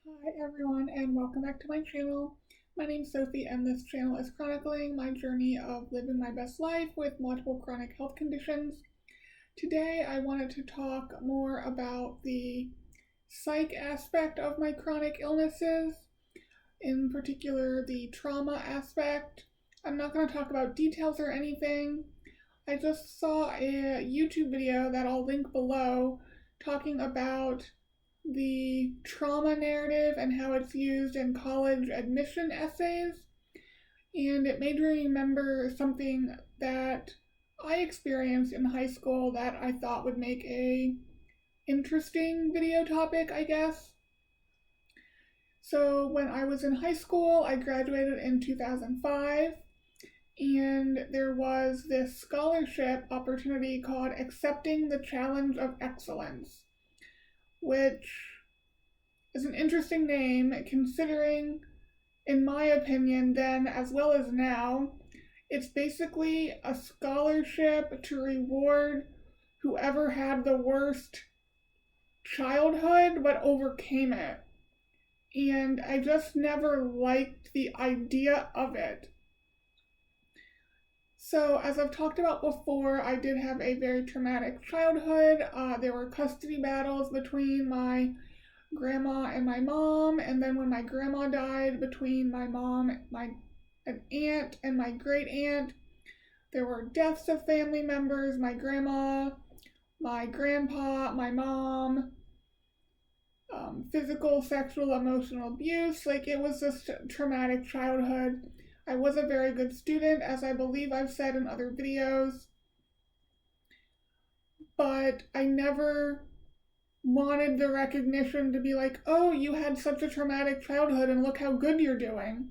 Hi everyone and welcome back to my channel. My name's Sophie and this channel is chronicling my journey of living my best life with multiple chronic health conditions. Today I wanted to talk more about the psych aspect of my chronic illnesses, in particular the trauma aspect. I'm not going to talk about details or anything. I just saw a YouTube video that I'll link below talking about the trauma narrative and how it's used in college admission essays, and it made me remember something that I experienced in high school that I thought would make a interesting video topic, I guess. So when I was in high school, I graduated in 2005, and there was this scholarship opportunity called Accepting the Challenge of Excellence, which is an interesting name considering, in my opinion, then as well as now, it's basically a scholarship to reward whoever had the worst childhood but overcame it. And I just never liked the idea of it. So, as I've talked about before, I did have a very traumatic childhood. There were custody battles between my grandma and my mom, and then when my grandma died, between my mom, an aunt, and my great aunt. There were deaths of family members, my grandma, my grandpa, my mom, physical, sexual, emotional abuse. It was just a traumatic childhood. I was a very good student, as I believe I've said in other videos, but I never wanted the recognition to be like, oh, you had such a traumatic childhood and look how good you're doing.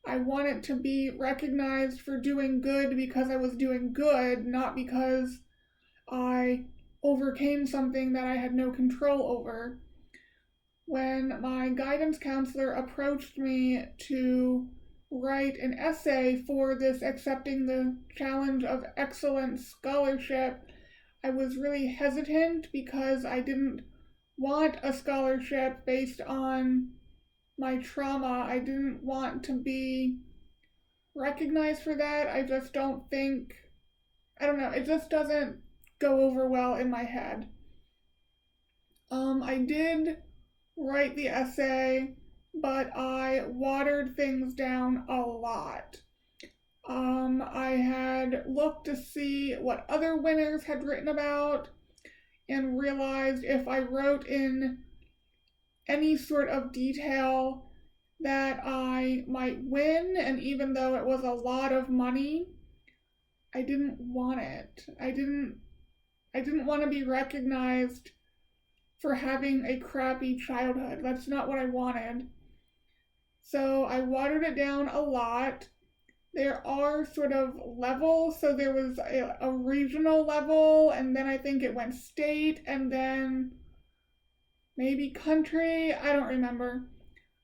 I wanted to be recognized for doing good because I was doing good, not because I overcame something that I had no control over. When my guidance counselor approached me to write an essay for this Accepting the Challenge of Excellence scholarship, I was really hesitant because I didn't want a scholarship based on my trauma. I didn't want to be recognized for that. I just don't think, I don't know, it just doesn't go over well in my head. I did write the essay, but I watered things down a lot. I had looked to see what other winners had written about and realized if I wrote in any sort of detail that I might win, and even though it was a lot of money, I didn't want it. I didn't want to be recognized for having a crappy childhood. That's not what I wanted. So I watered it down a lot. There are sort of levels, so there was a regional level, and then I think it went state, and then maybe country, I don't remember.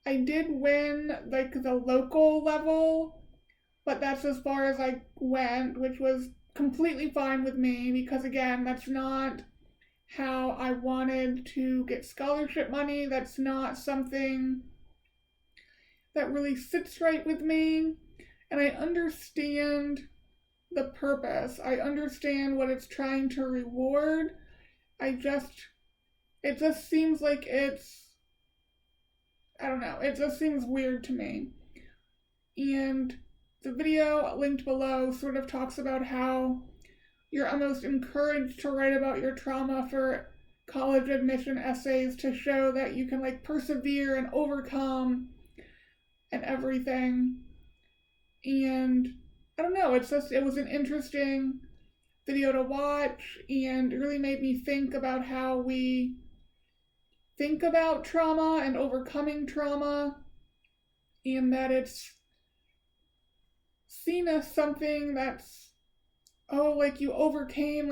I did win the local level, but that's as far as I went, which was completely fine with me because, again, that's not how I wanted to get scholarship money. That's not something that really sits right with me. And I understand the purpose. I understand what it's trying to reward. It just seems like I don't know, it just seems weird to me. And the video linked below sort of talks about how you're almost encouraged to write about your trauma for college admission essays to show that you can persevere and overcome and everything. And I don't know, it was an interesting video to watch, and it really made me think about how we think about trauma and overcoming trauma, and that it's seen as something that's, oh, you overcame,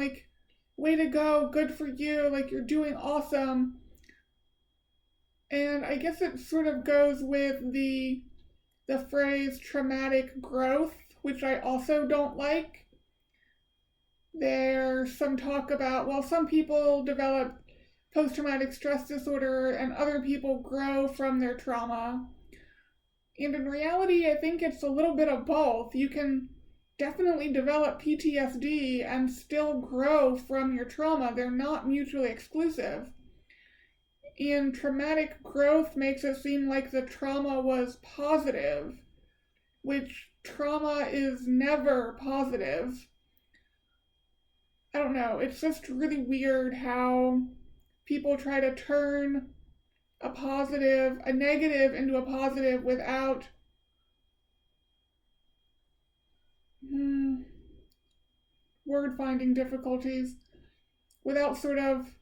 way to go, good for you, you're doing awesome. And I guess it sort of goes with the phrase traumatic growth, which I also don't like. There's some talk about, well, some people develop post-traumatic stress disorder and other people grow from their trauma. And in reality, I think it's a little bit of both. You can definitely develop PTSD and still grow from your trauma. They're not mutually exclusive. And traumatic growth makes it seem like the trauma was positive, which trauma is never positive. I don't know, it's just really weird how people try to turn a negative into a positive without word finding difficulties, without sort of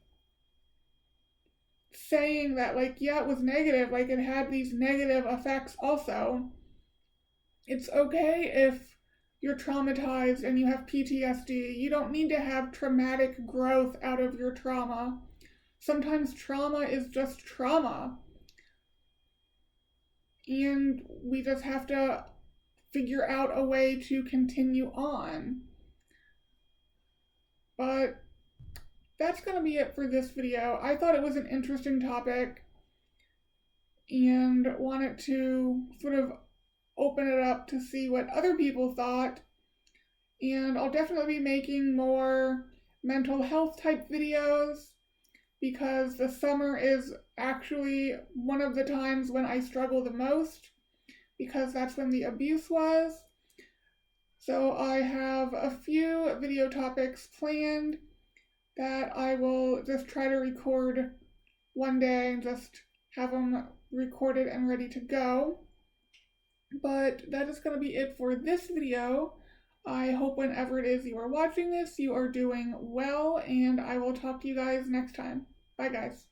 saying that, like, yeah, it was negative, like it had these negative effects also. It's okay if you're traumatized and you have PTSD. You don't need to have traumatic growth out of your trauma. Sometimes trauma is just trauma. And we just have to figure out a way to continue on. But that's going to be it for this video. I thought it was an interesting topic and wanted to sort of open it up to see what other people thought. And I'll definitely be making more mental health type videos because the summer is actually one of the times when I struggle the most because that's when the abuse was. So I have a few video topics planned that I will just try to record one day and just have them recorded and ready to go. But that is going to be it for this video. I hope whenever it is you are watching this, you are doing well, and I will talk to you guys next time. Bye, guys.